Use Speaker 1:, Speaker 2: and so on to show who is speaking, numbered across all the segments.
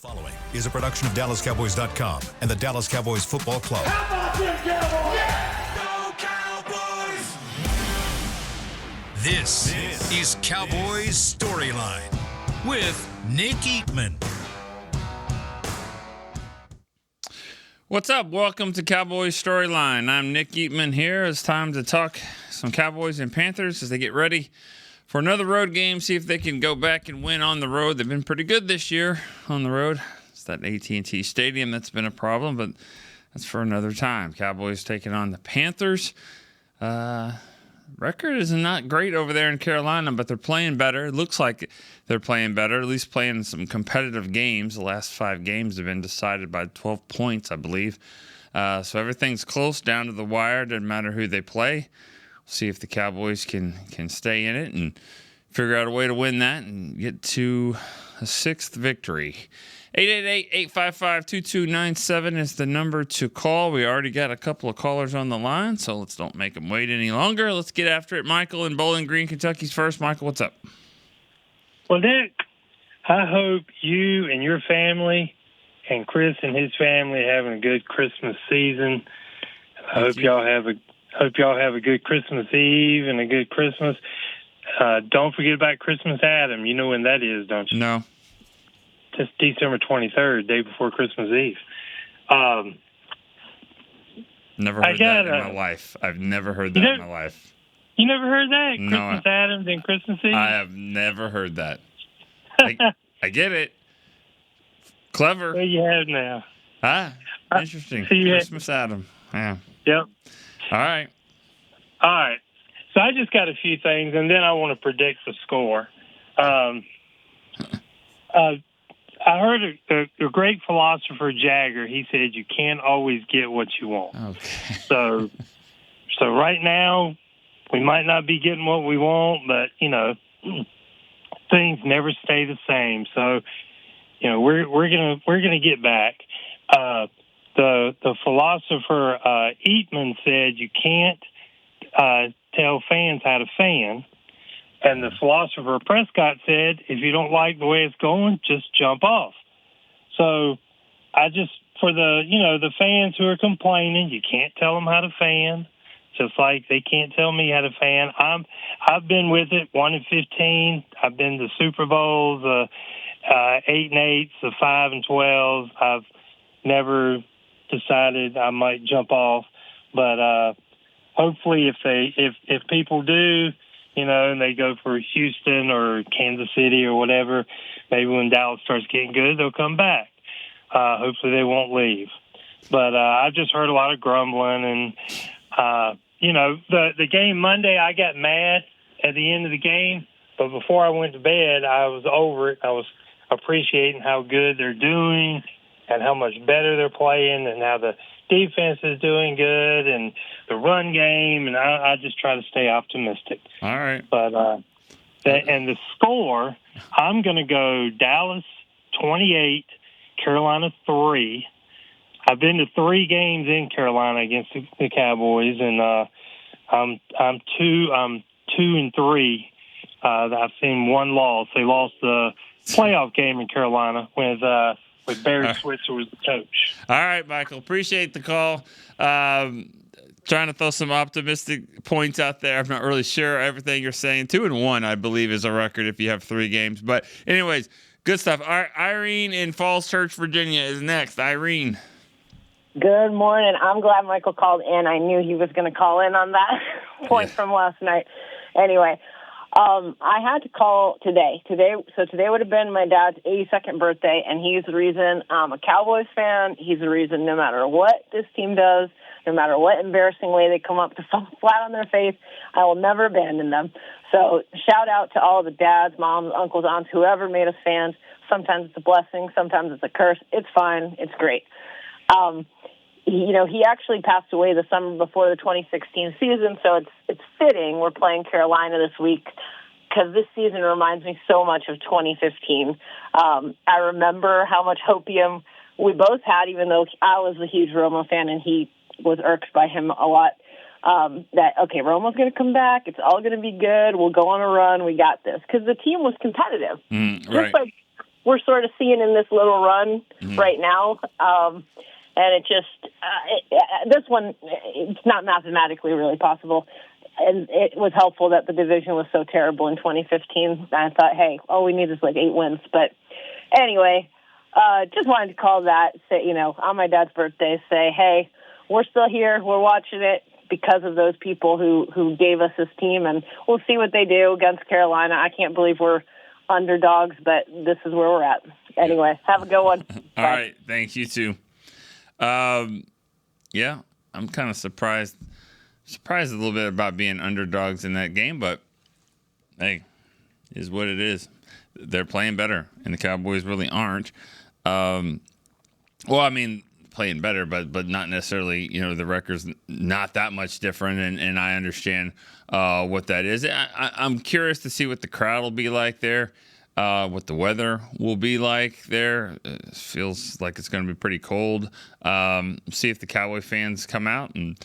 Speaker 1: Following is a production of DallasCowboys.com and the Dallas Cowboys Football Club.
Speaker 2: How about them Cowboys?
Speaker 3: Yeah! Go Cowboys! This is Cowboys StoryLine with Nick Eatman.
Speaker 4: What's up? Welcome to Cowboys StoryLine. I'm Nick Eatman here. It's time to talk some Cowboys and Panthers as they get ready for another road game, see if they can go back and win on the road. They've been pretty good this year on the road. It's that AT&T Stadium that's been a problem, but that's for another time. Cowboys taking on the Panthers. Record is not great over there in Carolina, but they're playing better. It looks like they're playing better, at least playing some competitive games. The last 5 games have been decided by 12 points, I believe. So everything's close down to the wire. Doesn't matter who they play. See if the Cowboys can stay in it and figure out a way to win that and get to a 6th victory. 888-855-2297 is the number to call. We already got a couple of callers on the line, so let's don't make them wait any longer. Let's get after it. Michael in Bowling Green, Kentucky's first. Michael, what's up?
Speaker 5: Well, Nick, I hope you and your family and Chris and his family are having a good Christmas season. I hope y'all have a good Christmas Eve and a good Christmas. Don't forget about Christmas Adam. You know when that is, don't you?
Speaker 4: No.
Speaker 5: Just December 23rd, day before Christmas Eve.
Speaker 4: Never heard that in my life. I've never heard that in my life.
Speaker 5: You never heard that?
Speaker 4: No,
Speaker 5: Christmas Adams and Christmas Eve?
Speaker 4: I have never heard that. I get it. Clever.
Speaker 5: Well, you have now.
Speaker 4: Interesting. Christmas Adam. Yeah.
Speaker 5: Yep.
Speaker 4: All right.
Speaker 5: So I just got a few things, and then I want to predict the score. I heard a great philosopher, Jagger. He said you can't always get what you want.
Speaker 4: Okay.
Speaker 5: So right now we might not be getting what we want, but things never stay the same. So we're gonna get back. The philosopher Eatman said you can't tell fans how to fan. And the philosopher Prescott said, if you don't like the way it's going, just jump off. So for the fans who are complaining, you can't tell them how to fan, just like they can't tell me how to fan. I've been with it, 1-15. I've been to Super Bowls, 8-8s, the 5-12s. I've never decided I might jump off, but hopefully if people do, and they go for Houston or Kansas City or whatever, maybe when Dallas starts getting good, they'll come back. Hopefully they won't leave. But I've just heard a lot of grumbling. And, the game Monday, I got mad at the end of the game. But before I went to bed, I was over it. I was appreciating how good they're doing and how much better they're playing and how the defense is doing good and the run game, and I just try to stay optimistic.
Speaker 4: All right.
Speaker 5: But and the score, I'm going to go Dallas 28, Carolina 3. I've been to 3 games in Carolina against the Cowboys, and I'm 2-3. I've seen one loss. They lost the playoff game in Carolina with Barry Switzer was the coach.
Speaker 4: All right, Michael. Appreciate the call. Trying to throw some optimistic points out there. I'm not really sure everything you're saying. 2-1, I believe, is a record if you have 3 games. But anyways, good stuff. Irene in Falls Church, Virginia is next. Irene.
Speaker 6: Good morning. I'm glad Michael called in. I knew he was going to call in on that point from last night. Anyway, I had to call today. Today would have been my dad's 82nd birthday, and he's the reason I'm a Cowboys fan. He's the reason no matter what this team does, no matter what embarrassing way they come up to fall flat on their face, I will never abandon them. So shout out to all the dads, moms, uncles, aunts, whoever made us fans. Sometimes it's a blessing. Sometimes it's a curse. It's fine. It's great. He actually passed away the summer before the 2016 season, so it's fitting we're playing Carolina this week because this season reminds me so much of 2015. I remember how much hopium we both had, even though I was a huge Romo fan and he was irked by him a lot. Romo's going to come back. It's all going to be good. We'll go on a run. We got this. Because the team was competitive.
Speaker 4: Right.
Speaker 6: we're sort of seeing in this little run right now. And it just this one, it's not mathematically really possible. And it was helpful that the division was so terrible in 2015. I thought, hey, all we need is like 8 wins. But anyway, just wanted to call that, say, on my dad's birthday, say, hey, we're still here. We're watching it because of those people who gave us this team. And we'll see what they do against Carolina. I can't believe we're underdogs, but this is where we're at. Anyway, have a good one.
Speaker 4: All right. Thanks. You too. Yeah, I'm kind of surprised a little bit about being underdogs in that game, but hey, is what it is. They're playing better, and the Cowboys really aren't. Playing better, but not necessarily, the record's not that much different, and I understand what that is. I'm curious to see what the crowd will be like there, what the weather will be like there. It feels like it's going to be pretty cold. See if the Cowboy fans come out and,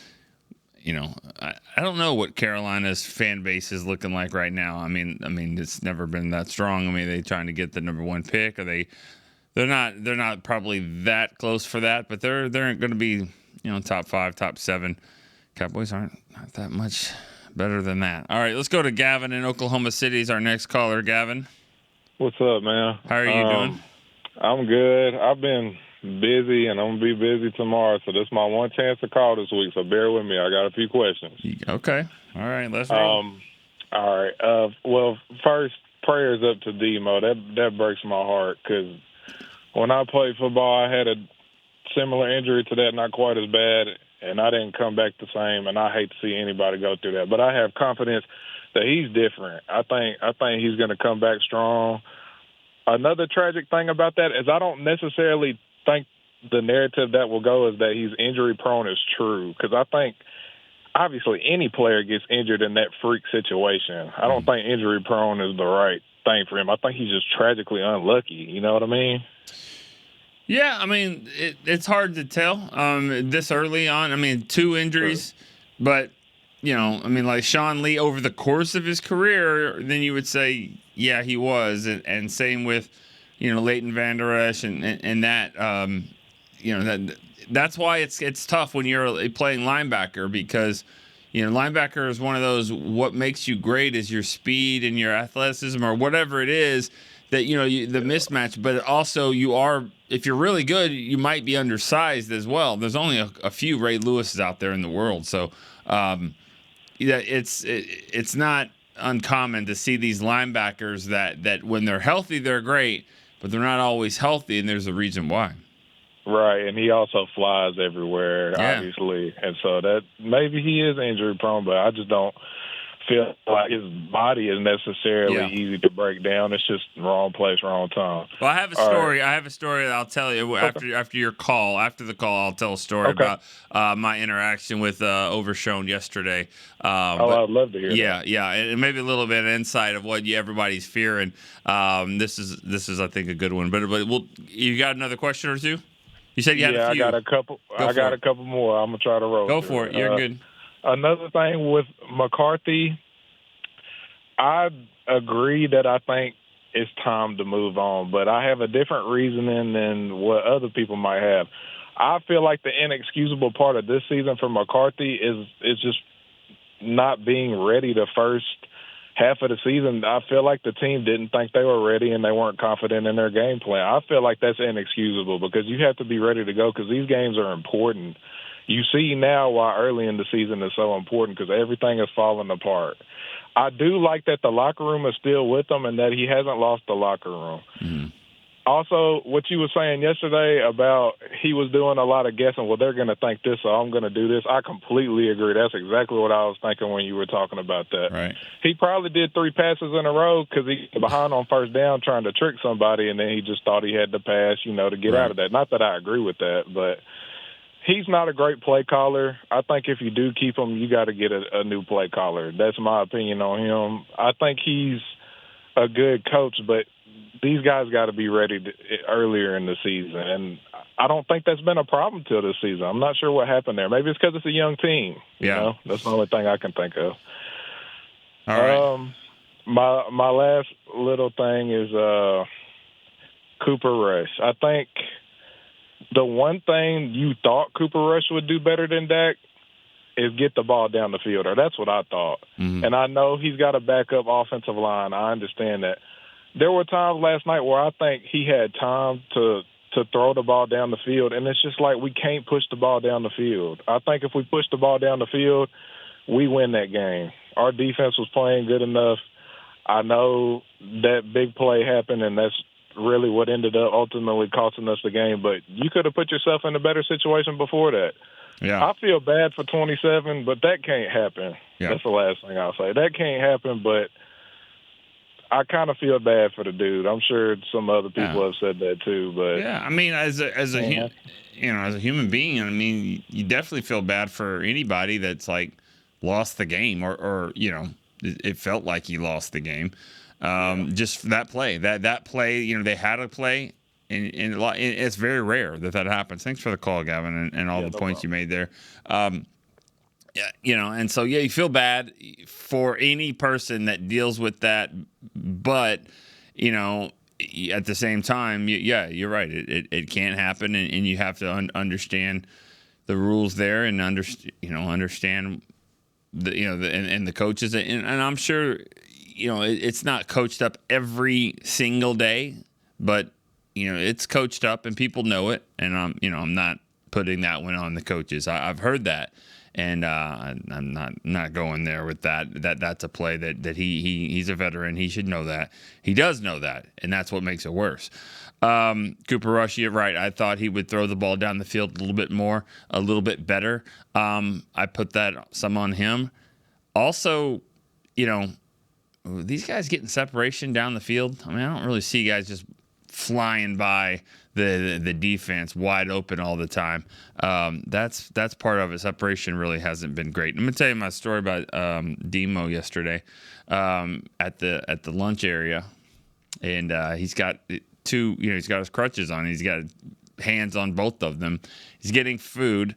Speaker 4: I don't know what Carolina's fan base is looking like right now. I mean, it's never been that strong. I mean, they trying to get the number 1 pick, or they're not probably that close for that, but they're going to be, top 5, top 7. Cowboys aren't not that much better than that. All right, let's go to Gavin in Oklahoma City. Is our next caller. Gavin,
Speaker 2: what's up, man?
Speaker 4: How are you doing?
Speaker 2: I'm good. I've been busy, and I'm going to be busy tomorrow, so this is my one chance to call this week, so bear with me. I got a few questions.
Speaker 4: Okay. All right, let's roll.
Speaker 2: All right. Well, first, prayers up to Demo. That breaks my heart, because when I played football, I had a similar injury to that, not quite as bad, and I didn't come back the same, and I hate to see anybody go through that. But I have confidence that he's different. I think he's going to come back strong. Another tragic thing about that is I don't necessarily think the narrative that will go is that he's injury-prone is true, because I think obviously any player gets injured in that freak situation. I don't think injury-prone is the right thing for him. I think he's just tragically unlucky. You know what I mean?
Speaker 4: Yeah, I mean, it's hard to tell this early on. I mean, 2 injuries, but, like Sean Lee over the course of his career, then you would say, yeah, he was. And same with, Leighton Vander Esch and that, that's why it's tough when you're playing linebacker, because, linebacker is one of those, what makes you great is your speed and your athleticism or whatever it is that, the mismatch, but also if you're really good, you might be undersized as well. There's only a few Ray Lewises out there in the world. So, it's not uncommon to see these linebackers that when they're healthy, they're great, but they're not always healthy, and there's a reason why.
Speaker 2: Right, and he also flies everywhere, obviously. And so that maybe he is injury prone, but I just don't feel like his body is necessarily easy to break down. It's just wrong place, wrong time.
Speaker 4: Well, I have a story. I have a story that I'll tell you after your call. After the call, I'll tell a story about my interaction with Overshown yesterday.
Speaker 2: I'd love to hear that.
Speaker 4: Yeah, and maybe a little bit of insight of what everybody's fearing. This is I think a good one. But you got another question or two? You said you had a few.
Speaker 2: I got a couple. I got a couple more. I'm gonna try to roll.
Speaker 4: Go for it. You're good.
Speaker 2: Another thing with McCarthy, I agree that I think it's time to move on, but I have a different reasoning than what other people might have. I feel like the inexcusable part of this season for McCarthy is just not being ready the first half of the season. I feel like the team didn't think they were ready and they weren't confident in their game plan. I feel like that's inexcusable, because you have to be ready to go, because these games are important. You see now why early in the season is so important, because everything is falling apart. I do like that the locker room is still with him and that he hasn't lost the locker room.
Speaker 4: Mm-hmm.
Speaker 2: Also, what you were saying yesterday about he was doing a lot of guessing, well, they're going to think this, so I'm going to do this. I completely agree. That's exactly what I was thinking when you were talking about that.
Speaker 4: Right. He
Speaker 2: probably did 3 passes in a row because he was behind on first down trying to trick somebody, and then he just thought he had to pass, to get out of that. Not that I agree with that, but he's not a great play caller. I think if you do keep him, you got to get a new play caller. That's my opinion on him. I think he's a good coach, but these guys got to be ready earlier in the season. And I don't think that's been a problem till this season. I'm not sure what happened there. Maybe it's because it's a young team. You know? That's the only thing I can think of.
Speaker 4: All right.
Speaker 2: My last little thing is Cooper Rush. I think the one thing you thought Cooper Rush would do better than Dak is get the ball down the field, or that's what I thought.
Speaker 4: Mm-hmm.
Speaker 2: And I know he's got a backup offensive line. I understand that. There were times last night where I think he had time to throw the ball down the field, and it's just like we can't push the ball down the field. I think if we push the ball down the field, we win that game. Our defense was playing good enough. I know that big play happened, and that's really what ended up ultimately costing us the game. But you could have put yourself in a better situation before that.
Speaker 4: Yeah.
Speaker 2: I feel bad for 27, but that can't happen.
Speaker 4: Yeah.
Speaker 2: That's the last thing I'll say. That can't happen, but I kind of feel bad for the dude. I'm sure some other people have said that too. But
Speaker 4: yeah, I mean, as a human being, I mean, you definitely feel bad for anybody that's like lost the game or it felt like he lost the game. Just for that play, that play, they had a play, and it's very rare that happens. Thanks for the call, Gavin, and all the points you made there. And so, you feel bad for any person that deals with that, but, at the same time, you're right. It can't happen, and you have to understand the rules there and understand the coaches, and I'm sure, it's not coached up every single day, but, it's coached up and people know it, and I'm not putting that one on the coaches. I've heard that. And I'm not going there with that. That's a play that he's a veteran. He should know that. He does know that, and that's what makes it worse. Cooper Rush, you're right. I thought he would throw the ball down the field a little bit more, a little bit better. I put that some on him. Also, these guys getting separation down the field. I mean, I don't really see guys just flying by the defense wide open all the time. That's part of it. Separation really hasn't been great. I'm gonna tell you my story about Demo yesterday at the lunch area, and he's got he's got his crutches on. He's got hands on both of them. He's getting food.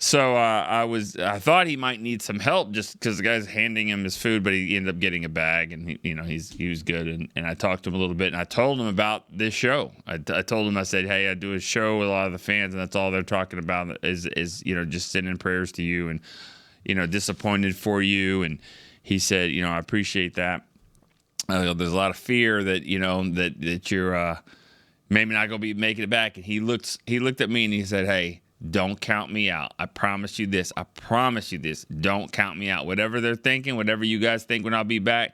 Speaker 4: So I thought he might need some help just because the guy's handing him his food, but he ended up getting a bag, and he was good. And I talked to him a little bit, and I told him about this show. I told him, I said, hey, I do a show with a lot of the fans, and that's all they're talking about is just sending prayers to you and disappointed for you. And he said, I appreciate that. There's a lot of fear that that you're maybe not gonna be making it back. And he looked at me and he said, hey, don't count me out. I promise you this. I promise you this. Don't count me out. Whatever they're thinking, whatever you guys think when I'll be back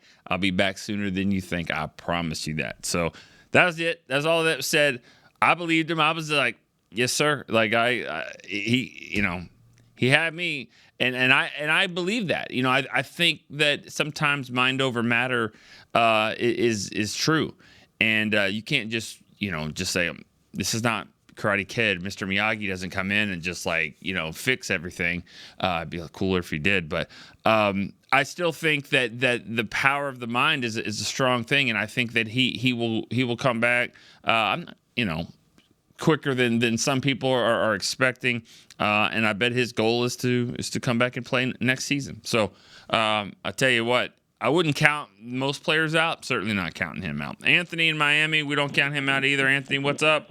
Speaker 4: sooner than you think. I promise you that. So that was it. That's all that was said. I believed him. I was like, yes, sir. Like he had me, and I believe that. I think that sometimes mind over matter is true, and you can't just say this is not Karate Kid. Mr. Miyagi doesn't come in and just fix everything. It'd be cooler if he did, but I still think that the power of the mind is a strong thing, and I think that he will come back. Quicker than some people are expecting, and I bet his goal is to come back and play next season. So I tell you what, I wouldn't count most players out. Certainly not counting him out. Anthony in Miami, we don't count him out either. Anthony, what's up?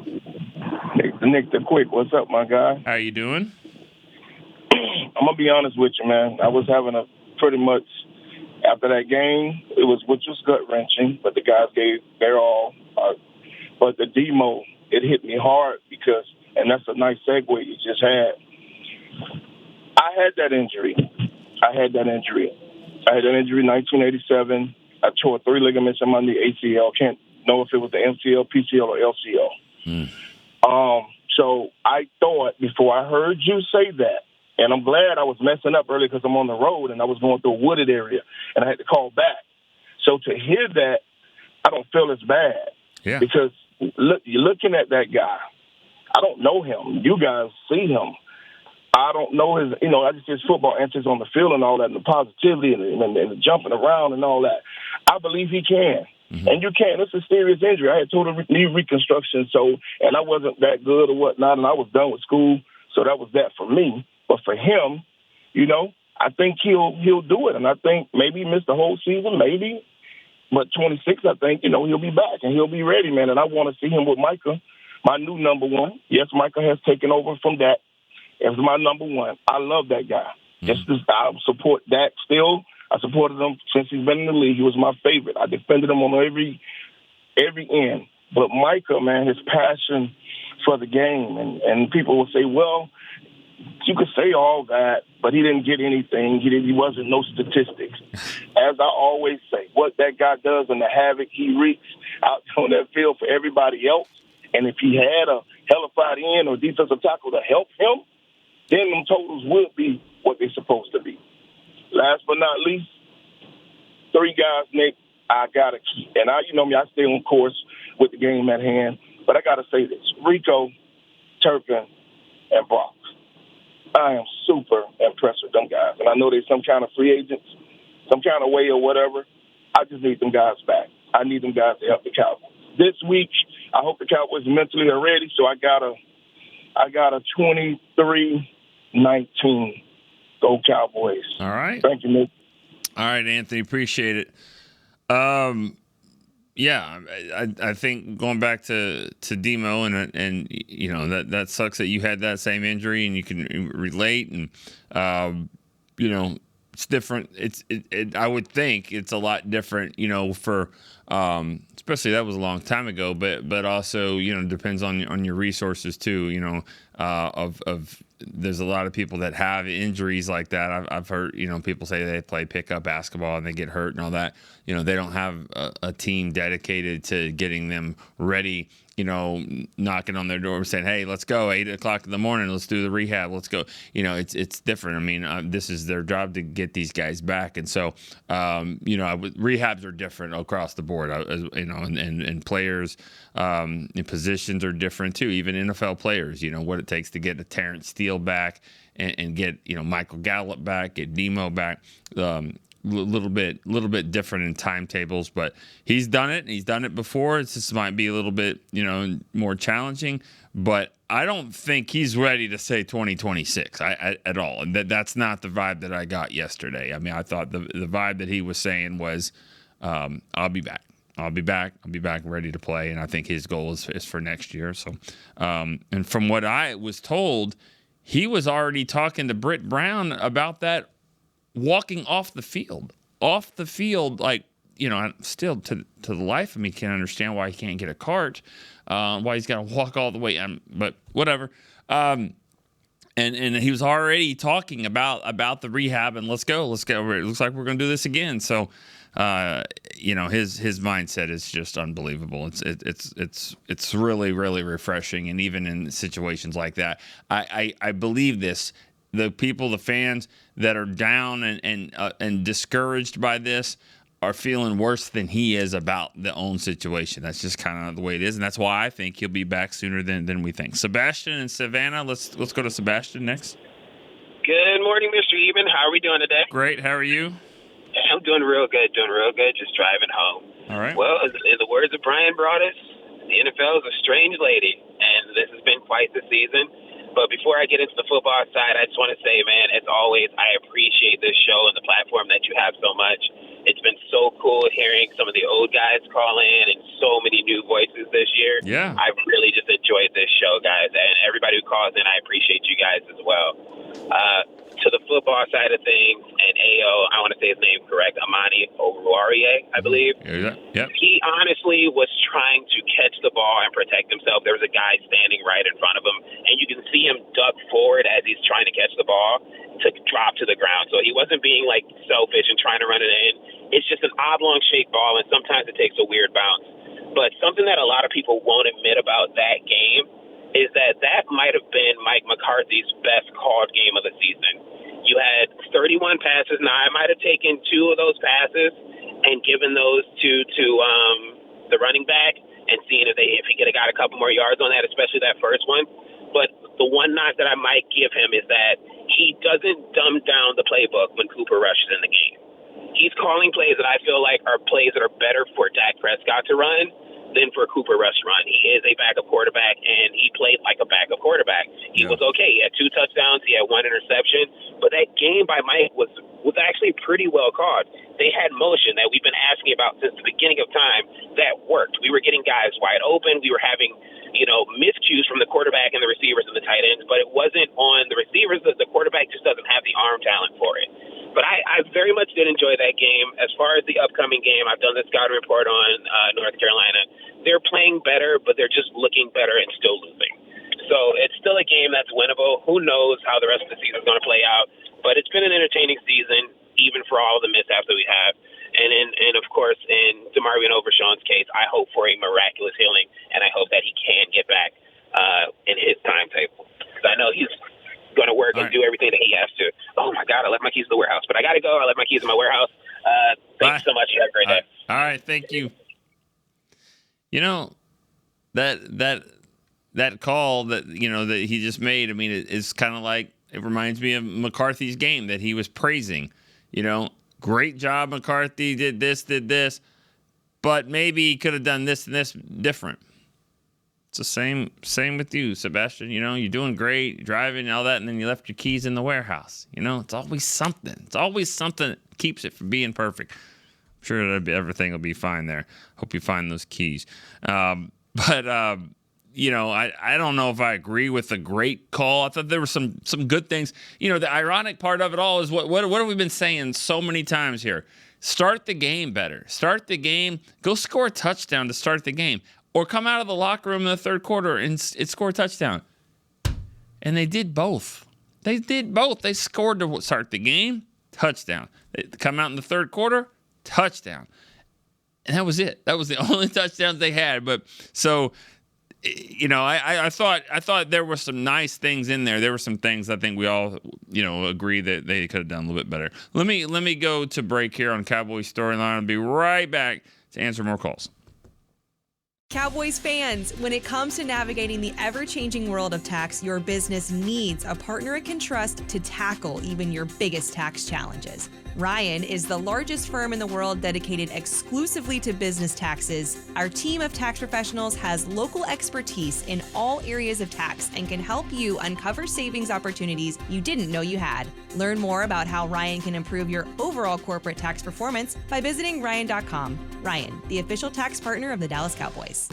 Speaker 7: Nick the Quick, what's up, my guy?
Speaker 4: How you doing?
Speaker 7: I'm gonna be honest with you, man. I was having a pretty much after that game, which was gut wrenching, but the guys gave their all. But the demo, it hit me hard because, and that's a nice segue you just had. I had that injury in 1987. I tore 3 ligaments in my knee, ACL. Can't know if it was the MCL, PCL, or LCL. So I thought before I heard you say that, and I'm glad I was messing up earlier because I'm on the road and I was going through a wooded area and I had to call back. So to hear that, I don't feel as bad.
Speaker 4: Yeah.
Speaker 7: Because you're looking at that guy. I don't know him. You guys see him. I don't know his, I just his football antics on the field and all that, and the positivity and the jumping around and all that. I believe he can. Mm-hmm. And you can't. It's a serious injury. I had total knee reconstruction, and I wasn't that good or whatnot, and I was done with school, so that was that for me. But for him, I think he'll do it, and I think maybe he missed the whole season, maybe But 26, I think, he'll be back and he'll be ready, man. And I want to see him with Micah, my new number one. Yes, Micah has taken over from Dak as my number one. I love that guy. I support Dak still. I supported him since he's been in the league. He was my favorite. I defended him on every end. But Micah, man, his passion for the game, and people will say, well, you could say all that, but he didn't get anything. He wasn't no statistics. As I always say, what that guy does and the havoc he wreaks out on that field for everybody else, and if he had a hellified end or defensive tackle to help him, then them totals would be what they're supposed to be. Last but not least, 3 guys, Nick, I got to keep. And you know me, I stay on course with the game at hand. But I got to say this. Rico, Turpin, and Brock. I am super impressed with them guys. And I know they're some kind of free agents, some kind of way or whatever. I just need them guys back. I need them guys to help the Cowboys. This week, I hope the Cowboys mentally are ready. So I got a 23-19. Go Cowboys.
Speaker 4: All right.
Speaker 7: Thank you, Nick.
Speaker 4: All right, Anthony. Appreciate it. Yeah, I think going back to Demo and that sucks that you had that same injury and you can relate and it's different. I would think it's a lot different, for especially that was a long time ago, but also depends on your resources too. There's a lot of people that have injuries like that. I've heard people say they play pickup basketball and they get hurt and all that. They don't have a team dedicated to getting them ready. Knocking on their door saying, "Hey, let's go 8 o'clock in the morning. Let's do the rehab. Let's go." It's different. I mean, this is their job to get these guys back, and so rehabs are different across the board. And players in positions are different too. Even NFL players, what it takes to get a Terrence Steele back and get Michael Gallup back, get Demo back. Little bit different in timetables, but he's done it. He's done it before. This might be a little bit, more challenging, but I don't think he's ready to say 2026 at all. And that's not the vibe that I got yesterday. I mean, I thought the vibe that he was saying was, I'll be back. I'll be back ready to play. And I think his goal is for next year. So, and from what I was told, he was already talking to Britt Brown about that. Walking off the field, like, still to the life of me can't understand why he can't get a cart, why he's got to walk all the way. But whatever. And he was already talking about the rehab and let's go. It looks like we're going to do this again. So, his mindset is just unbelievable. It's really, really refreshing. And even in situations like that, I believe this. The people, the fans that are down and discouraged by this are feeling worse than he is about the own situation. That's just kind of the way it is, and that's why I think he'll be back sooner than we think. Sebastian and Savannah, let's go to Sebastian next.
Speaker 8: Good morning, Mr. Eben. How are we doing today?
Speaker 4: Great. How are you?
Speaker 8: I'm doing real good. Just driving home.
Speaker 4: All right.
Speaker 8: Well, in the words of Brian Broaddus, the NFL is a strange lady, and this has been quite the season. But before I get into the football side, I just want to say, man, as always, I appreciate this show and the platform that you have so much. It's been so cool hearing some of the old guys call in and so many new voices this year.
Speaker 4: Yeah.
Speaker 8: I've really just enjoyed this show, guys. And everybody who calls in, I appreciate you guys as well. To the football side of things, and I want to say his name correct, Amani Oruwariye, I believe.
Speaker 4: Yeah. Yep.
Speaker 8: He honestly was trying to catch the ball and protect himself. There was a guy standing right in front of him, and you can see him duck forward as he's trying to catch the ball to drop to the ground. So he wasn't being, selfish and trying to run it in. It's just an oblong-shaped ball, and sometimes it takes a weird bounce. But something that a lot of people won't admit about that game is that might have been Mike McCarthy's best called game of the season. You had 31 passes. Now, I might have taken 2 of those passes and given those to the running back and seeing if he could have got a couple more yards on that, especially that first one. But the one knock that I might give him is that he doesn't dumb down the playbook when Cooper rushes in the game. He's calling plays that I feel like are plays that are better for Dak Prescott to run than for Cooper Restaurant. He is a backup quarterback, and he played like a backup quarterback. He was okay. He had 2 touchdowns. He had 1 interception. But that game by Mike was actually pretty well called. They had motion that we've been asking about since the beginning of time that worked. We were getting guys wide open. We were having, miscues from the quarterback and the receivers and the tight ends, but it wasn't on the receivers. The quarterback just doesn't have the arm talent for it. But I very much did enjoy that game. As far as the upcoming game, I've done the scouting report on North Carolina. They're playing better, but they're just looking better and still losing. So it's still a game that's winnable. Who knows how the rest of the season is going to play out? But it's been an entertaining season, even for all the mishaps that we have. And of course, in DeMarvin Overshown's case, I hope for a miraculous healing, and I hope that he can get back in his timetable. Because I know he's going to work and do everything that he has to. Oh, my God, I left my keys in the warehouse. But I got to go. I left my keys in my warehouse. Thank you so much. You have a great day.
Speaker 4: All right, thank you. That call that that he just made, I mean, it's kind of like, it reminds me of McCarthy's game that he was praising. Great job, McCarthy, did this, but maybe he could have done this and this different. It's the same with you, Sebastian. You're doing great, you're driving and all that, and then you left your keys in the warehouse. It's always something. It's always something that keeps it from being perfect. I'm sure everything will be fine there. Hope you find those keys. I don't know if I agree with the great call. I thought there were some good things. The ironic part of it all is what have we been saying so many times here? Start the game better. Start the game. Go score a touchdown to start the game. Or come out of the locker room in the third quarter and score a touchdown. And they did both. They scored to start the game, touchdown. They come out in the third quarter, touchdown. And that was it. That was the only touchdowns they had. But so... I thought there were some nice things in there. There were some things I think we all, agree that they could have done a little bit better. Let me go to break here on Cowboys Storyline. I'll be right back to answer more calls.
Speaker 9: Cowboys fans, when it comes to navigating the ever-changing world of tax, your business needs a partner it can trust to tackle even your biggest tax challenges. Ryan is the largest firm in the world dedicated exclusively to business taxes. Our team of tax professionals has local expertise in all areas of tax and can help you uncover savings opportunities you didn't know you had. Learn more about how Ryan can improve your overall corporate tax performance by visiting Ryan.com. Ryan, the official tax partner of the Dallas Cowboys.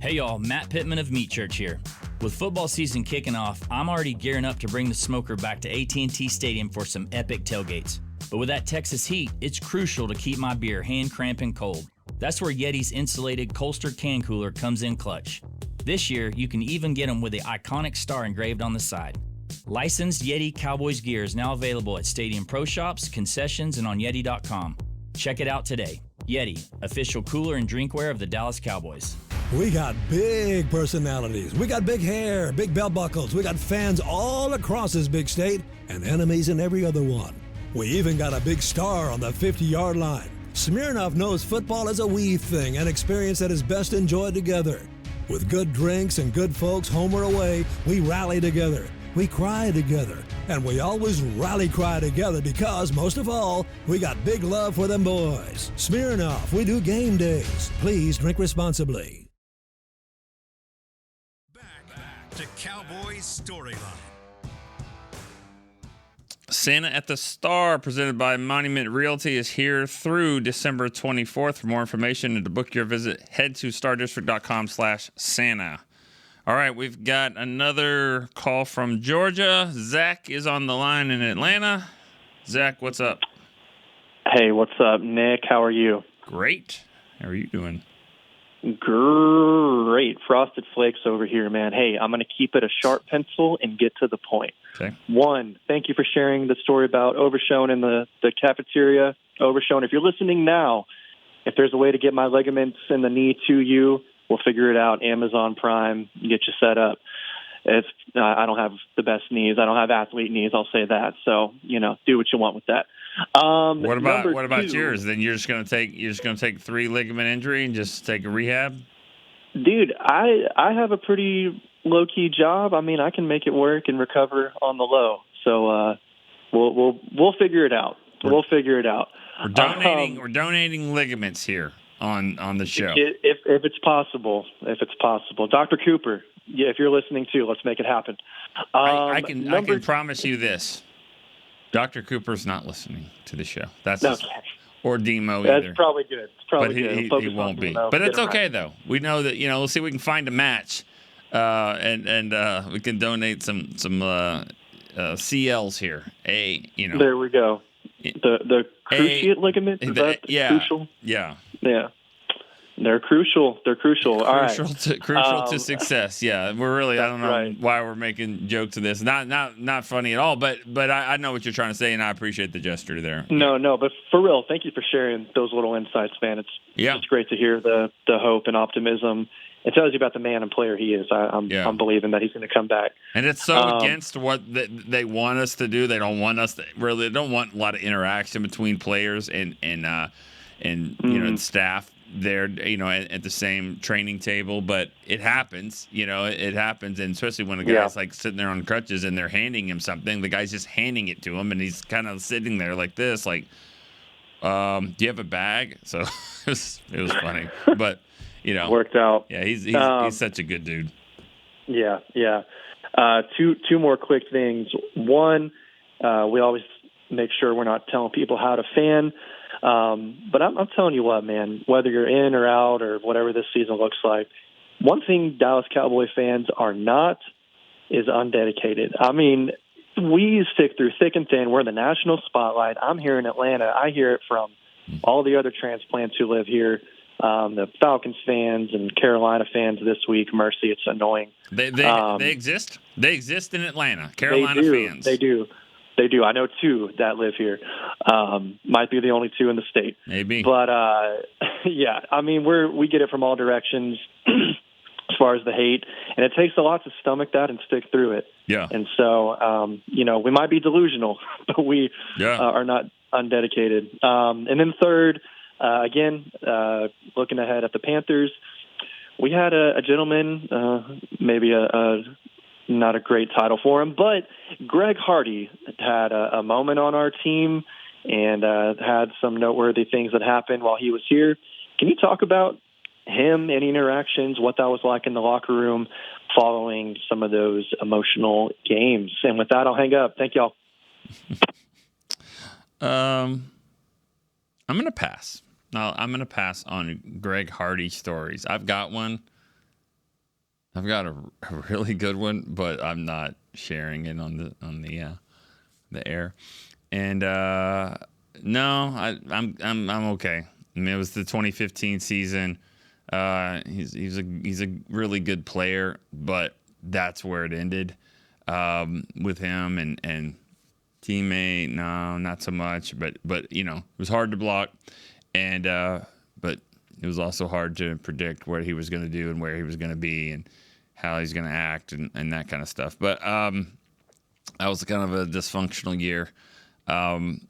Speaker 10: Hey y'all, Matt Pittman of Meat Church here. With football season kicking off, I'm already gearing up to bring the smoker back to AT&T Stadium for some epic tailgates. But with that Texas heat, it's crucial to keep my beer hand cramping cold. That's where Yeti's insulated Colster can cooler comes in clutch. This year, you can even get them with the iconic star engraved on the side. Licensed Yeti Cowboys gear is now available at Stadium Pro Shops, concessions, and on Yeti.com. Check it out today. Yeti, official cooler and drinkware of the Dallas Cowboys.
Speaker 11: We got big personalities. We got big hair, big belt buckles. We got fans all across this big state and enemies in every other one. We even got a big star on the 50-yard line. Smirnoff knows football is a we thing, an experience that is best enjoyed together. With good drinks and good folks home or away, we rally together. We cry together. And we always rally cry together because, most of all, we got big love for them boys. Smirnoff, we do game days. Please drink responsibly.
Speaker 3: Back to Cowboys Storyline.
Speaker 4: Santa at the Star, presented by Monument Realty, is here through December 24th. For more information and to book your visit, head to stardistrict.com/Santa. All right, we've got another call from Georgia. Zach is on the line in Atlanta. Zach, what's up?
Speaker 12: Hey, what's up, Nick? How are you?
Speaker 4: Great. How are you doing?
Speaker 12: Great. Frosted Flakes over here, man. Hey, I'm going to keep it a sharp pencil and get to the point.
Speaker 4: Okay.
Speaker 12: One, thank you for sharing the story about Overshown in the cafeteria. Overshown, if you're listening now, if there's a way to get my ligaments in the knee to you, we'll figure it out. Amazon Prime, get you set up. I don't have the best knees. I don't have athlete knees. I'll say that. So, do what you want with that.
Speaker 4: What about yours? Then you're just gonna take 3 ligament injury and just take a rehab?
Speaker 12: Dude, I have a pretty low key job. I mean, I can make it work and recover on the low. So we'll figure it out. We'll figure it out.
Speaker 4: We're donating ligaments here on the show.
Speaker 12: If it's possible. Dr. Cooper, yeah, if you're listening too, let's make it happen.
Speaker 4: I can promise you this. Dr. Cooper's not listening to the show. That's
Speaker 12: okay.
Speaker 4: Or Demo either.
Speaker 12: That's probably good.
Speaker 4: But he won't be. But it's okay though. We know that we'll see if we can find a match, and we can donate some CLs here.
Speaker 12: There we go. The cruciate ligament. Is that crucial?
Speaker 4: Yeah.
Speaker 12: Yeah. They're crucial. All right.
Speaker 4: Crucial to success. Yeah, we're really. I don't know why we're making jokes of this. Not funny at all. But I know what you're trying to say, and I appreciate the gesture there.
Speaker 12: No. But for real, thank you for sharing those little insights, man. It's just great to hear the hope and optimism. It tells you about the man and player he is. I'm believing that he's going to come back.
Speaker 4: And it's so against what they want us to do. They don't want us to really. They don't want a lot of interaction between players and and staff there, at the same training table, but it happens, it happens. And especially when a guy's like sitting there on crutches and they're handing him something, the guy's just handing it to him and he's kind of sitting there like this, like, do you have a bag? So it was funny, but
Speaker 12: worked out.
Speaker 4: Yeah. He's such a good dude.
Speaker 12: Yeah. Two more quick things. One, we always make sure we're not telling people how to fan. But I'm telling you what, man, whether you're in or out or whatever this season looks like, one thing Dallas Cowboy fans are not is undedicated. I mean, we stick through thick and thin. We're in the national spotlight. I'm here in Atlanta. I hear it from all the other transplants who live here, the Falcons fans and Carolina fans this week. Mercy, it's annoying.
Speaker 4: They exist. They exist in Atlanta. Carolina fans.
Speaker 12: They do. I know two that live here. Might be the only two in the state.
Speaker 4: Maybe.
Speaker 12: But, yeah, I mean, we get it from all directions as far as the hate. And it takes a lot to stomach that and stick through it.
Speaker 4: Yeah.
Speaker 12: And so, we might be delusional, but we are not undedicated. And then third, again, looking ahead at the Panthers, we had a gentleman, maybe not a great title for him, but Greg Hardy had a moment on our team and had some noteworthy things that happened while he was here. Can you talk about him, any interactions, what that was like in the locker room following some of those emotional games? And with that, I'll hang up. Thank y'all.
Speaker 4: I'm going to pass. No, I'm going to pass on Greg Hardy stories. I've got one. I've got a really good one, but I'm not sharing it on the air. And no, I'm okay. I mean, it was the 2015 season. He's a really good player, but that's where it ended with him and teammate. No, not so much. But it was hard to block, and but it was also hard to predict what he was going to do and where he was going to be and how he's going to act and that kind of stuff. But that was kind of a dysfunctional year. And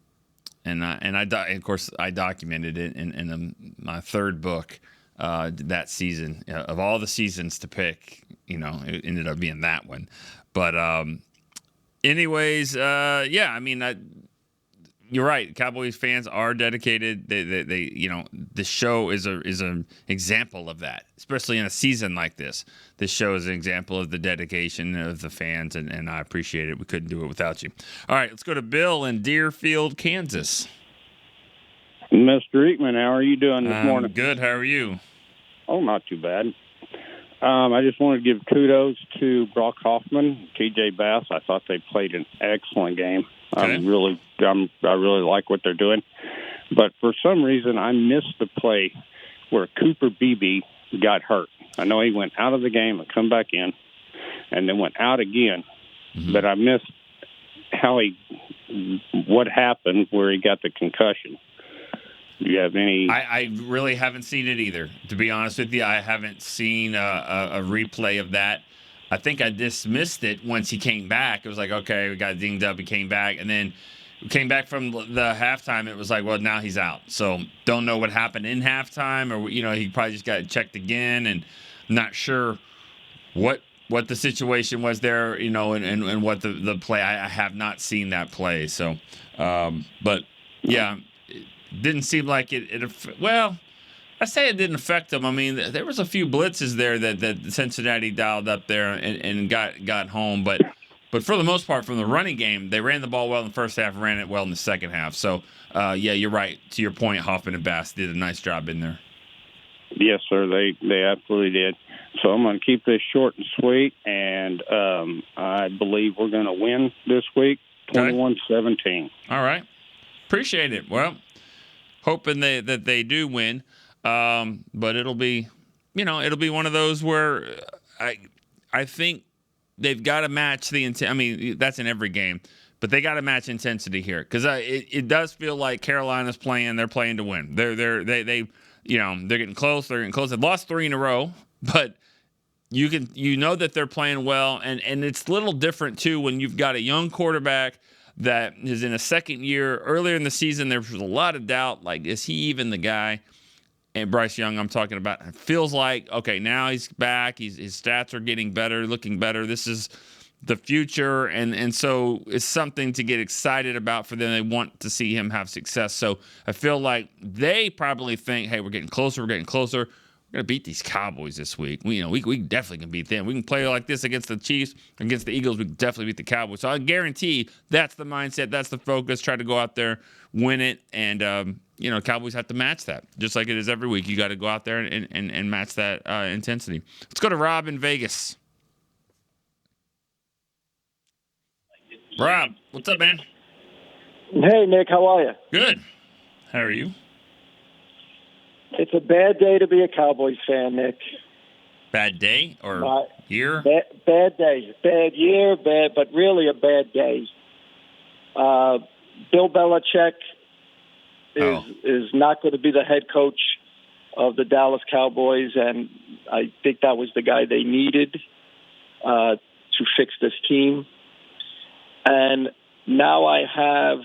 Speaker 4: of course, I documented it in my third book that season. Of all the seasons to pick, it ended up being that one. But anyways, yeah, I mean, you're right. Cowboys fans are dedicated. They the show is an example of that, especially in a season like this. This show is an example of the dedication of the fans, and I appreciate it. We couldn't do it without you. All right, let's go to Bill in Deerfield, Kansas.
Speaker 13: Mr. Eekman, how are you doing this morning?
Speaker 4: Good. How are you?
Speaker 13: Oh, not too bad. I just want to give kudos to Brock Hoffman, TJ Bass. I thought they played an excellent game.
Speaker 4: Okay.
Speaker 13: I really like what they're doing. But for some reason, I missed the play where Cooper Beebe got hurt. I know he went out of the game and come back in and then went out again. Mm-hmm. But I missed what happened where he got the concussion. Do you have any?
Speaker 4: I really haven't seen it either. To be honest with you, I haven't seen a replay of that. I think I dismissed it once he came back. It was like, okay, we got dinged up. He came back. And then we came back from the halftime. It was like, well, now he's out. So don't know what happened in halftime, or, he probably just got checked again, and not sure what the situation was there, and what the play. I have not seen that play. So, but yeah, it didn't seem like it well, I say it didn't affect them. I mean, there was a few blitzes there that Cincinnati dialed up there and got home, but for the most part, from the running game, they ran the ball well in the first half, ran it well in the second half. So, yeah, you're right. To your point, Hoffman and Bass did a nice job in there.
Speaker 13: Yes, sir. They absolutely did. So I'm going to keep this short and sweet, and I believe we're going to win this week, 21-17.
Speaker 4: All right. Appreciate it. Well, hoping that they do win. But it'll be one of those where I think they've got to match the intent. I mean, that's in every game, but they got to match intensity here because it does feel like Carolina's playing. They're playing to win. They're getting close. They're getting close. They've lost 3 in a row, but you know that they're playing well, and it's a little different too when you've got a young quarterback that is in a second year. Earlier in the season, there was a lot of doubt. Like, is he even the guy? And Bryce Young, I'm talking about, it feels like, okay, now he's back. His stats are getting better, looking better. This is the future. And so it's something to get excited about for them. They want to see him have success. So I feel like they probably think, hey, we're getting closer. We're going to beat these Cowboys this week. We definitely can beat them. We can play like this against the Chiefs, against the Eagles. We can definitely beat the Cowboys. So I guarantee that's the mindset. That's the focus. Try to go out there, win it. And, Cowboys have to match that. Just like it is every week. You got to go out there and match that intensity. Let's go to Rob in Vegas. Rob, what's up, man?
Speaker 14: Hey, Nick, how are you?
Speaker 4: Good. How are you?
Speaker 14: It's a bad day to be a Cowboys fan, Nick.
Speaker 4: Bad day or year?
Speaker 14: Bad day. Bad year, but really a bad day. Bill Belichick is not going to be the head coach of the Dallas Cowboys, and I think that was the guy they needed to fix this team. And now I have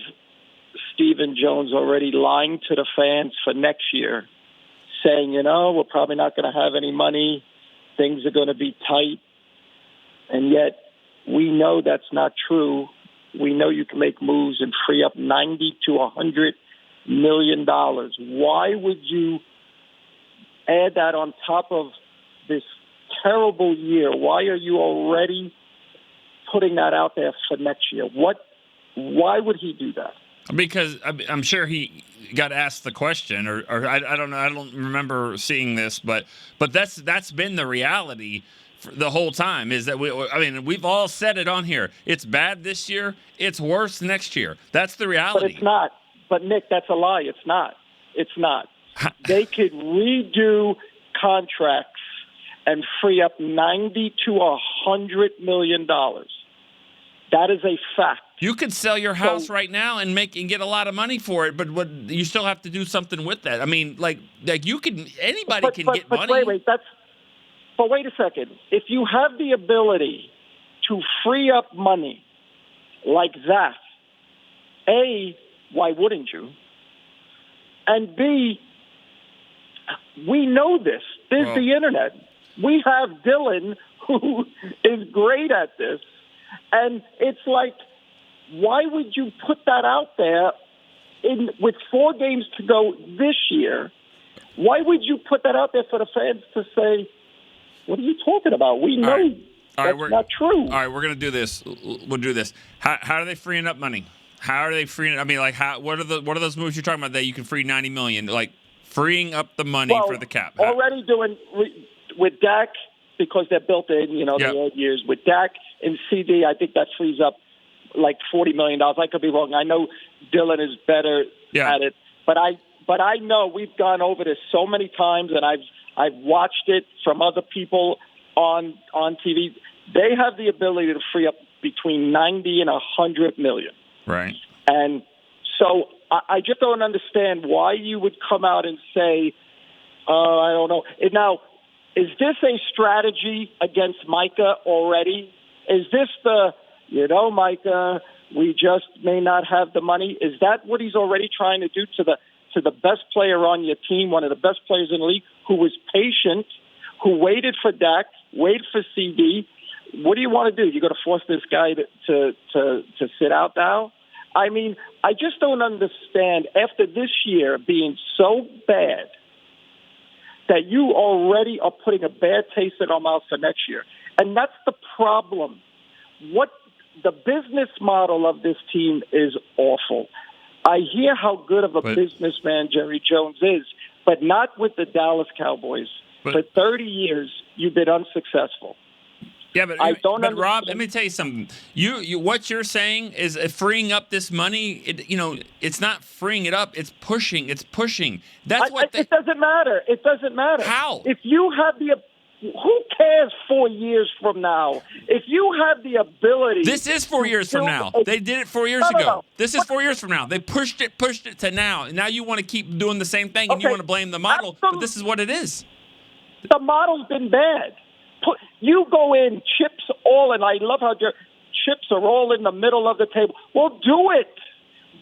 Speaker 14: Stephen Jones already lying to the fans for next year, saying, we're probably not going to have any money. Things are going to be tight. And yet we know that's not true. We know you can make moves and free up $90 to $100 million. Why would you add that on top of this terrible year? Why are you already putting that out there for next year? Why would he do that?
Speaker 4: Because I'm sure he got asked the question, or I don't know. I don't remember seeing this, but that's been the reality for the whole time. Is that we've all said it on here. It's bad this year. It's worse next year. That's the reality.
Speaker 14: But it's not. But Nick, that's a lie. It's not. It's not. They could redo contracts and free up $90 to $100 million. That is a fact.
Speaker 4: You could sell your house right now and get a lot of money for it, but you still have to do something with that. I mean, like you can anybody can get money.
Speaker 14: But wait a second. If you have the ability to free up money like that, A, why wouldn't you? And B, we know this. There's the internet. We have Dylan, who is great at this. And it's like, why would you put that out there with 4 games to go this year? Why would you put that out there for the fans to say, what are you talking about? We know that's not true.
Speaker 4: All right, we're going to do this. We'll do this. How are they freeing up money? How are they freeing? I mean, like, what are those moves you're talking about that you can free $90 million? Like freeing up the money for the cap.
Speaker 14: Already doing with Dak, because they're built in, the 8 years. With Dak and CD, I think that frees up like $40 million. I could be wrong. I know Dylan is better at it, but I know we've gone over this so many times, and I've watched it from other people on TV. They have the ability to free up between 90 and 100 million.
Speaker 4: Right.
Speaker 14: And so I just don't understand why you would come out and say, I don't know. Now, is this a strategy against Micah already? Is this Micah, we just may not have the money? Is that what he's already trying to do to the best player on your team, one of the best players in the league, who was patient, who waited for Dak, waited for CD? What do you want to do? You're going to force this guy to sit out now? I mean, I just don't understand, after this year being so bad, that you already are putting a bad taste in our mouth for next year. And that's the problem. What the business model of this team is awful. I hear how good of a businessman Jerry Jones is, but not with the Dallas Cowboys. For 30 years, you've been unsuccessful.
Speaker 4: Yeah, but Rob, let me tell you something. You what you're saying is freeing up this money. It's not freeing it up. It's pushing. It's pushing. That's what.
Speaker 14: It doesn't matter. It doesn't matter.
Speaker 4: How?
Speaker 14: If you have who cares 4 years from now? If you have the ability.
Speaker 4: This is 4 years from now. They did it 4 years ago. No. This is 4 years from now. They pushed it to now. And now you want to keep doing the same thing, and you want to blame the model. But this is what it is.
Speaker 14: The model's been bad. You go in, chips all, and I love how chips are all in the middle of the table. Well, do it.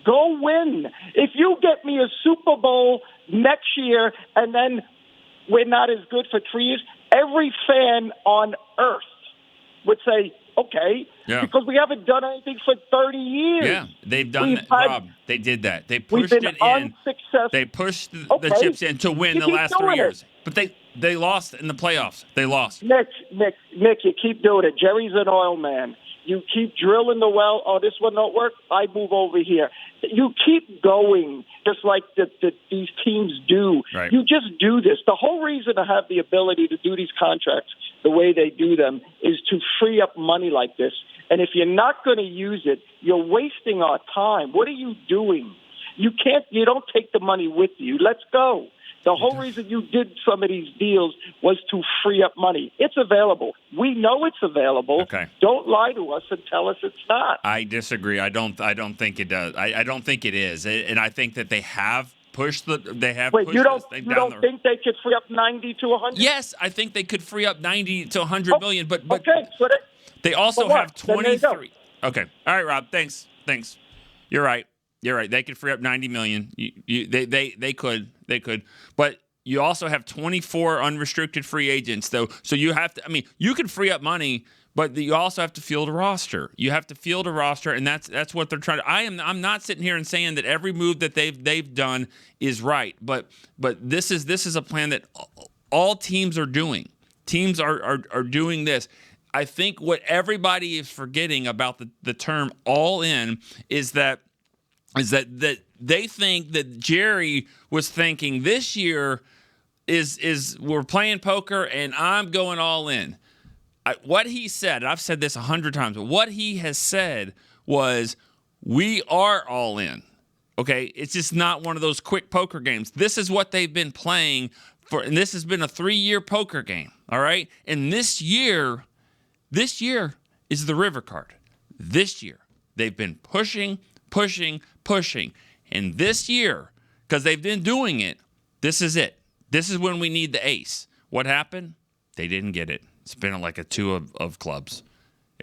Speaker 14: Go win. If you get me a Super Bowl next year and then we're not as good for 3 years, every fan on earth would say, okay, because we haven't done anything for 30 years.
Speaker 4: Yeah, they've done that, Rob. They did that. They pushed it in.
Speaker 14: Unsuccessful.
Speaker 4: They pushed the chips in to win the last 3 years. But they lost in the playoffs. They lost.
Speaker 14: Nick, you keep doing it. Jerry's an oil man. You keep drilling the well. Oh, this one don't work. I move over here. You keep going, just like these teams do.
Speaker 4: Right.
Speaker 14: You just do this. The whole reason to have the ability to do these contracts the way they do them is to free up money like this. And if you're not going to use it, you're wasting our time. What are you doing? You don't take the money with you. Let's go. The whole reason you did some of these deals was to free up money. It's available. We know it's available.
Speaker 4: Okay.
Speaker 14: Don't lie to us and tell us it's not.
Speaker 4: I disagree. I don't think it does. I don't think it is. And I think that they have pushed
Speaker 14: Wait, you don't think they could free up 90 to 100?
Speaker 4: Yes, I think they could free up 90 to 100 million, but
Speaker 14: okay, so
Speaker 4: they also have 23. Okay. All right, Rob. Thanks. You're right. They could free up 90 million. They could. But you also have 24 unrestricted free agents, though. So you have to. I mean, you can free up money, but you also have to field a roster. You have to field a roster, and that's what they're trying to. I'm not sitting here and saying that every move that they've done is right, but this is a plan that all teams are doing. Teams are doing this. I think what everybody is forgetting about the term all in is that they think that Jerry was thinking this year is we're playing poker and I'm going all in. What he said, and I've said this 100 times, but what he has said was we are all in. Okay, it's just not one of those quick poker games. This is what they've been playing for, and this has been a 3-year poker game. All right, and this year is the river card. This year they've been pushing. And this year, because they've been doing it, this is it. This is when we need the ace. What happened? They didn't get it. It's been like a 2 of clubs.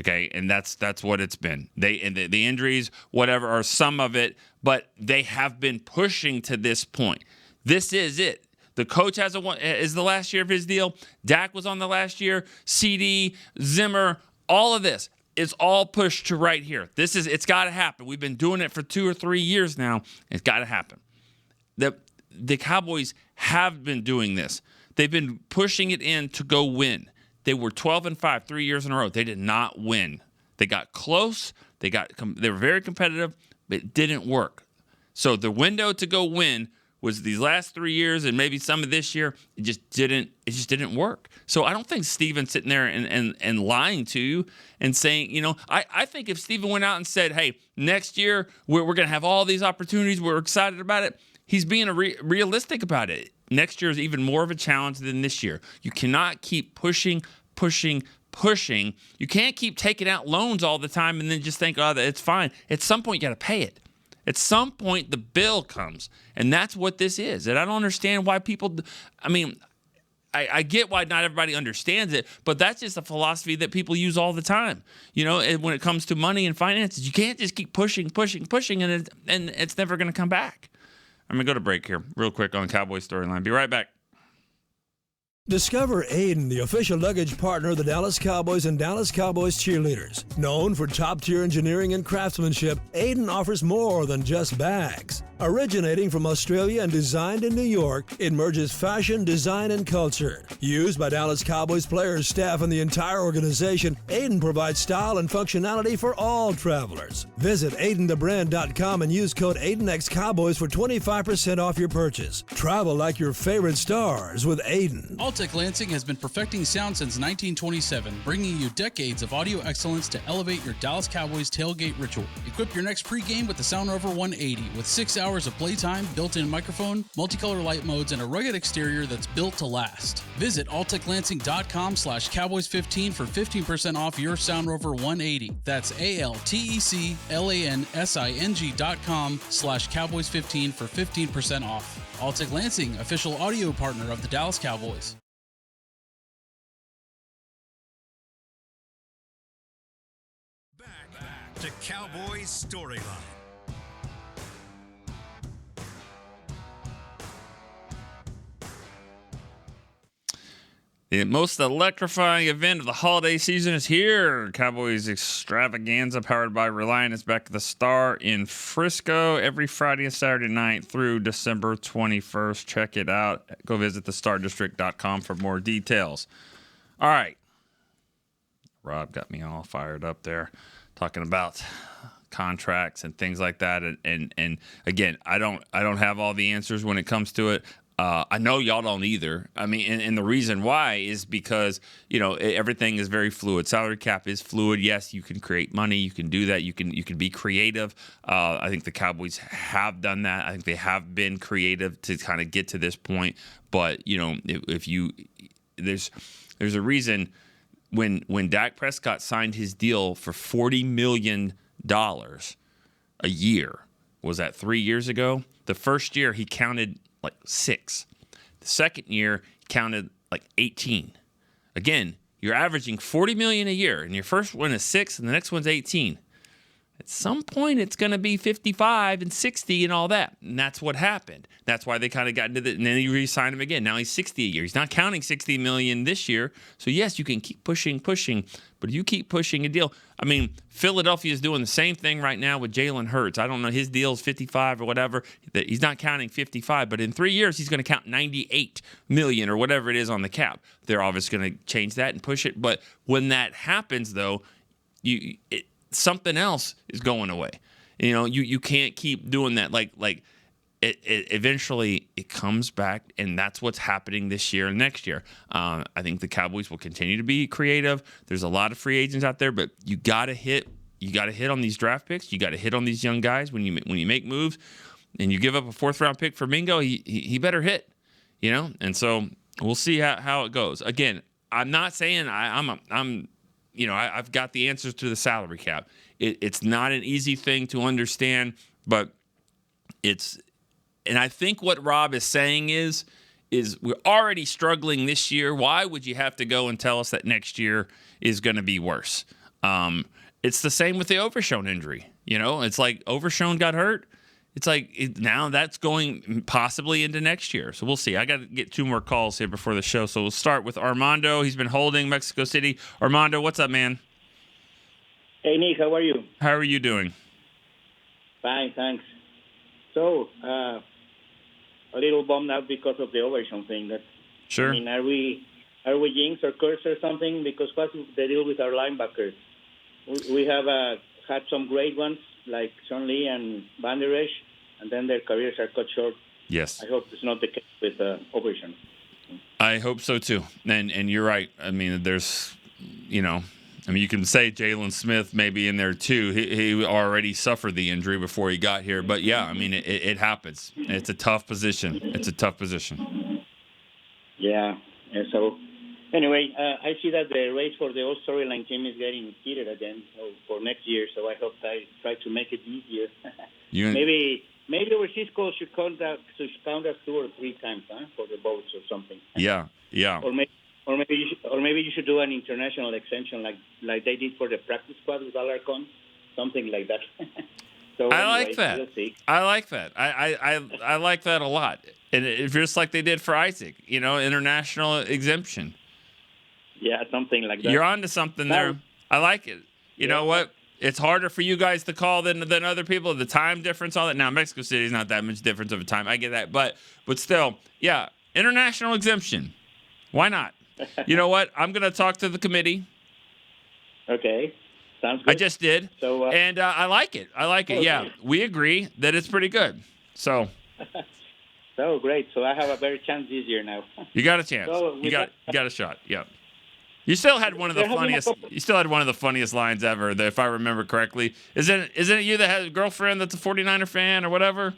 Speaker 4: Okay, and that's what it's been. The injuries, whatever, are some of it, but they have been pushing to this point. This is it. The coach is the last year of his deal. Dak was on the last year. CD, Zimmer, all of this. It's all pushed to right here. It's got to happen. We've been doing it for 2 or 3 years now. It's got to happen. The Cowboys have been doing this. They've been pushing it in to go win. They were 12-5 3 years in a row. They did not win. They got close. They were very competitive, but it didn't work. So the window to go win was these last 3 years and maybe some of this year. It just didn't work. So I don't think Steven's sitting there and lying to you and saying, I think if Steven went out and said, hey, next year we're going to have all these opportunities, we're excited about it, he's being realistic about it. Next year is even more of a challenge than this year. You cannot keep pushing. You can't keep taking out loans all the time and then just think, oh, it's fine. At some point, you got to pay it. At some point, the bill comes, and that's what this is. And I don't understand why people – I mean, I get why not everybody understands it, but that's just a philosophy that people use all the time. And when it comes to money and finances, you can't just keep pushing, and it's never going to come back. I'm going to go to break here real quick on Cowboys Storyline. Be right back.
Speaker 11: Discover Aiden, the official luggage partner of the Dallas Cowboys and Dallas Cowboys cheerleaders. Known for top-tier engineering and craftsmanship, Aiden offers more than just bags. Originating from Australia and designed in New York, it merges fashion, design, and culture. Used by Dallas Cowboys players, staff, and the entire organization, Aiden provides style and functionality for all travelers. Visit AidenTheBrand.com and use code AidenXCowboys for 25% off your purchase. Travel like your favorite stars with Aiden.
Speaker 15: Altec Lansing has been perfecting sound since 1927, bringing you decades of audio excellence to elevate your Dallas Cowboys tailgate ritual. Equip your next pregame with the Sound Rover 180 with 6 hours of playtime, built-in microphone, multicolor light modes, and a rugged exterior that's built to last. Visit alteclansing.com/Cowboys15 for 15% off your Sound Rover 180. That's ALTECLANSING.com/Cowboys15 for 15% off. Altec Lansing, official audio partner of the Dallas Cowboys.
Speaker 3: Back to Cowboys Storyline.
Speaker 4: The most electrifying event of the holiday season is here. Cowboys extravaganza powered by Reliant is back at the Star in Frisco every Friday and Saturday night through December 21st. Check it out. Go visit thestardistrict.com for more details. All right. Rob got me all fired up there talking about contracts and things like that. And again, I don't have all the answers when it comes to it. I know y'all don't either. I mean, and the reason why is because, everything is very fluid. Salary cap is fluid. Yes, you can create money. You can do that. You can be creative. I think the Cowboys have done that. I think they have been creative to kind of get to this point. But, there's a reason when Dak Prescott signed his deal for $40 million a year, was that 3 years ago? The first year he counted like 6. The second year counted like 18. Again, you're averaging $40 million a year, and your first one is 6, and the next one's 18. At some point, it's going to be 55 and 60 and all that, and that's what happened. That's why they kind of got into it, and then you re-signed him again. Now he's 60 a year. He's not counting $60 million this year, so yes, you can keep pushing, but if you keep pushing a deal, I mean, Philadelphia is doing the same thing right now with Jalen Hurts. I don't know, his deal is 55 or whatever. He's not counting 55, but in 3 years, he's going to count 98 million or whatever it is on the cap. They're obviously going to change that and push it, but when that happens, though, something else is going away. You can't keep doing that. It eventually it comes back, and that's what's happening this year and next year. I think the Cowboys will continue to be creative. There's a lot of free agents out there, but you got to hit on these draft picks. You got to hit on these young guys when you make moves, and you give up a 4th round pick for Mingo. He better hit, And so we'll see how it goes. Again, I'm not saying I've got the answers to the salary cap. It's not an easy thing to understand, but and I think what Rob is saying is we're already struggling this year. Why would you have to go and tell us that next year is going to be worse? It's the same with the Overshown injury. It's like Overshown got hurt. It's like now that's going possibly into next year. So we'll see. I got to get 2 more calls here before the show. So we'll start with Armando. He's been holding Mexico City. Armando, what's up, man?
Speaker 16: Hey, Nick. How are you?
Speaker 4: How are you doing?
Speaker 16: Fine, thanks. So, a little bummed out because of the Overshown thing.
Speaker 4: Sure.
Speaker 16: I mean, are we jinxed or cursed or something? Because what's the deal with our linebackers? We have had some great ones, like Sean Lee and Van Der Esch, and then their careers are cut short.
Speaker 4: Yes.
Speaker 16: I hope it's not the case with Overshown.
Speaker 4: I hope so too. And you're right. I mean, there's, you can say Jalen Smith maybe in there too. He already suffered the injury before he got here. But yeah, I mean, it happens. It's a tough position.
Speaker 16: Yeah. And so, anyway, I see that the race for the StoryLine team is getting heated again for next year. So I hope I try to make it easier. Maybe overseas calls should count us 2 or 3 times for the votes or something.
Speaker 4: Yeah.
Speaker 16: Or maybe you should do an international extension like they did for the practice squad with Alarcon, something like that. So
Speaker 4: I like that.
Speaker 16: We'll see.
Speaker 4: I like that. I like that a lot. And it's just like they did for Isaac, international exemption.
Speaker 16: Yeah, something like that.
Speaker 4: You're on to something there. I like it. You know what? it's harder for you guys to call than other people. The time difference, all that. Now, Mexico City is not that much difference of a time. I get that. But still, yeah, international exemption. Why not? You know what? I'm going to talk to the committee.
Speaker 16: Okay. Sounds good.
Speaker 4: I just did.
Speaker 16: So,
Speaker 4: and I like it.
Speaker 16: Okay.
Speaker 4: Yeah, we agree that it's pretty good. So.
Speaker 16: So great. So I have a better chance this year now.
Speaker 4: You got a chance.
Speaker 16: So
Speaker 4: you got a shot. Yeah. You still had one of the funniest. You still had one of the funniest lines ever, if I remember correctly. Isn't it you that had a girlfriend that's a 49er fan or whatever?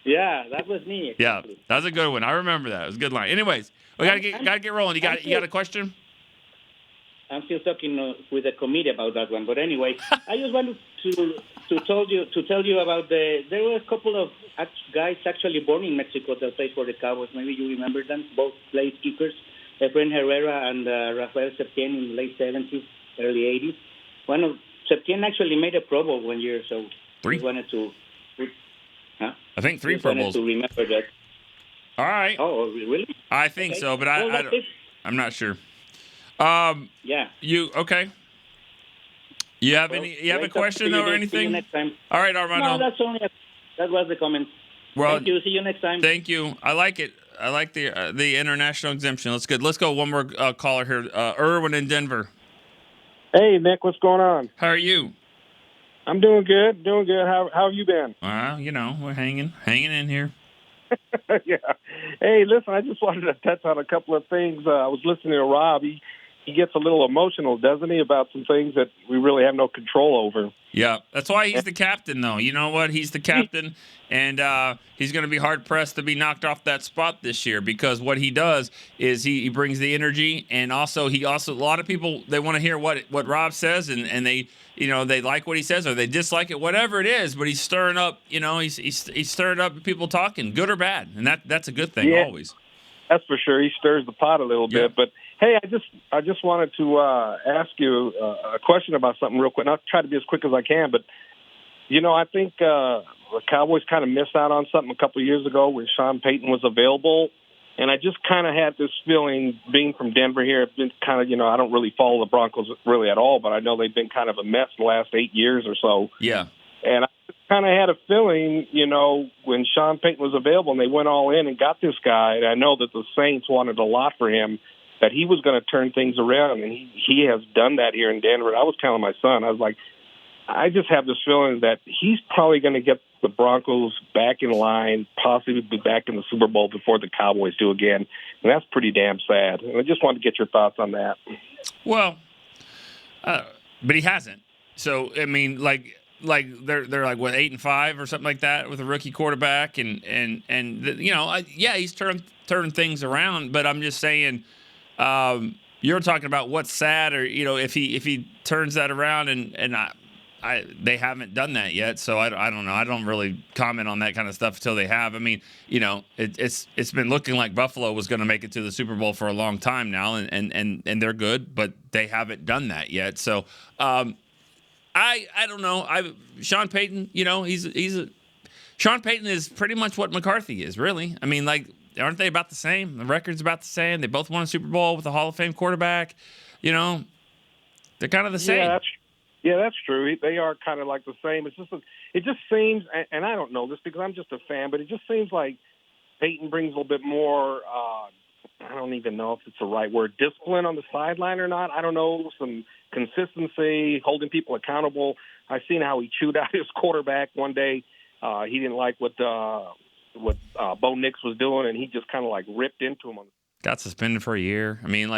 Speaker 16: Yeah, that was me. Exactly.
Speaker 4: Yeah, that was a good one. I remember that. It was a good line. Anyways, we gotta get rolling. You got a question?
Speaker 16: I'm still talking with the committee about that one, but anyway, I just wanted to tell you about there were a couple of guys actually born in Mexico that played for the Cowboys. Maybe you remember them. Both played keepers. Efrain Herrera and Rafael Septien in the late 70s, early 80s. One of Septien actually made a Pro Bowl one year, so
Speaker 4: three.
Speaker 16: I wanted to. Huh?
Speaker 4: I think 3 Pro Bowls.
Speaker 16: To remember that.
Speaker 4: All right.
Speaker 16: Oh, really?
Speaker 4: I think so, but I'm not sure.
Speaker 16: Yeah.
Speaker 4: You okay? You have You have a question or anything?
Speaker 16: See you next time.
Speaker 4: All right, Armando.
Speaker 16: No, that was the comment.
Speaker 4: Well,
Speaker 16: thank you. See you next time.
Speaker 4: Thank you. I like it. I like the international exemption. That's good. Let's go. One more caller here. Erwin in Denver.
Speaker 17: Hey, Nick. What's going on?
Speaker 4: How are you?
Speaker 17: I'm doing good. How have you been?
Speaker 4: We're hanging in here.
Speaker 17: Yeah. Hey, listen, I just wanted to touch on a couple of things. I was listening to Rob. He gets a little emotional, doesn't he, about some things that we really have no control over.
Speaker 4: Yeah, that's why he's the captain, though. You know what? He's the captain, and he's going to be hard-pressed to be knocked off that spot this year because what he does is he brings the energy, and also a lot of people, they want to hear what Rob says, and they like what he says or they dislike it, whatever it is, but he's stirring up, he's stirring up people talking, good or bad, and that's a good thing always.
Speaker 17: That's for sure. He stirs the pot a little bit, but hey, I just wanted to ask you a question about something real quick. And I'll try to be as quick as I can, but I think the Cowboys kind of missed out on something a couple of years ago when Sean Payton was available, and I just kind of had this feeling, being from Denver here, it's been kind of I don't really follow the Broncos really at all, but I know they've been kind of a mess the last 8 years or so.
Speaker 4: Yeah,
Speaker 17: and I kind of had a feeling, when Sean Payton was available and they went all in and got this guy, and I know that the Saints wanted a lot for him, that he was going to turn things around, and he has done that here in Denver. I was telling my son, I was like, I just have this feeling that he's probably going to get the Broncos back in line, possibly be back in the Super Bowl before the Cowboys do again, and that's pretty damn sad. And I just wanted to get your thoughts on that.
Speaker 4: Well, but he hasn't. So I mean, like they're like what 8-5 or something like that with a rookie quarterback, and he's turned things around. But I'm just saying. You're talking about what's sad, or if he turns that around, and they haven't done that yet, so I don't know. I don't really comment on that kind of stuff until they have. I mean, it's been looking like Buffalo was going to make it to the Super Bowl for a long time now, and they're good, but they haven't done that yet. So I don't know. Sean Payton, Sean Payton is pretty much what McCarthy is, really. I mean, aren't they about the same? The record's about the same. They both won a Super Bowl with a Hall of Fame quarterback. They're kind of the same.
Speaker 17: That's true. They are kind of like the same. It just seems, and I don't know this because I'm just a fan, but it just seems like Peyton brings a little bit more, I don't even know if it's the right word, discipline on the sideline or not. I don't know, some consistency, holding people accountable. I've seen how he chewed out his quarterback one day. He didn't like what Bo Nix was doing, and he just kind of ripped into him.
Speaker 4: Got suspended for a year. I mean,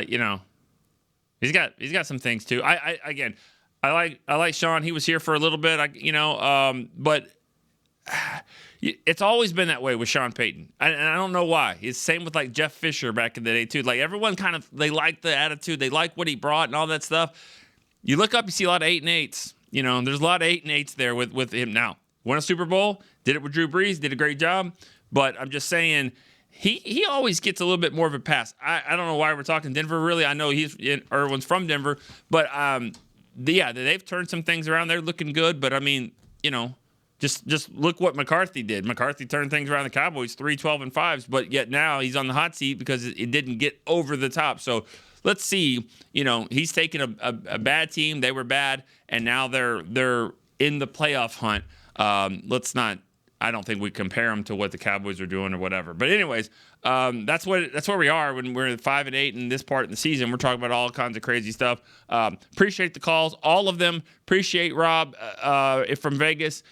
Speaker 4: he's got some things too. I like Sean. He was here for a little bit. But it's always been that way with Sean Payton, and I don't know why. It's the same with Jeff Fisher back in the day too. Everyone they like the attitude, they like what he brought and all that stuff. You look up, you see a lot of 8-8s. There's a lot of 8-8s there with him now. Won a Super Bowl, did it with Drew Brees, did a great job. But I'm just saying, he always gets a little bit more of a pass. I don't know why we're talking Denver, really. I know Erwin's from Denver. But, they've turned some things around. They're looking good. But, I mean, just look what McCarthy did. McCarthy turned things around the Cowboys, 3-12-5s. But yet now he's on the hot seat because it didn't get over the top. So let's see. He's taken a bad team. They were bad, and now they're in the playoff hunt. Let's not. I don't think we compare them to what the Cowboys are doing or whatever. But anyways, that's where we are when we're 5-8 in this part of the season. We're talking about all kinds of crazy stuff. Appreciate the calls, all of them. Appreciate Rob from Vegas.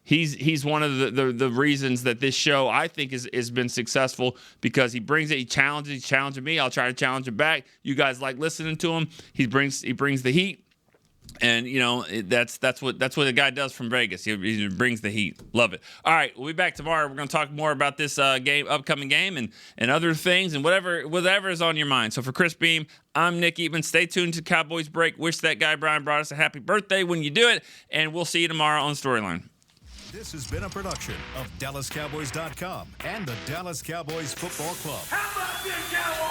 Speaker 4: He's one of the reasons that this show I think has been successful, because he brings it. He's challenging me. I'll try to challenge him back. You guys like listening to him. He brings the heat. And that's what the guy does from Vegas. He brings the heat. Love it. All right, we'll be back tomorrow. We're going to talk more about this upcoming game, and other things, and whatever is on your mind. So for Chris Beam, I'm Nick Eatman. Stay tuned to Cowboys Break. Wish that guy Brian brought us a happy birthday when you do it, and we'll see you tomorrow on StoryLine.
Speaker 1: This has been a production of DallasCowboys.com and the Dallas Cowboys Football Club.
Speaker 3: How about this, Cowboys?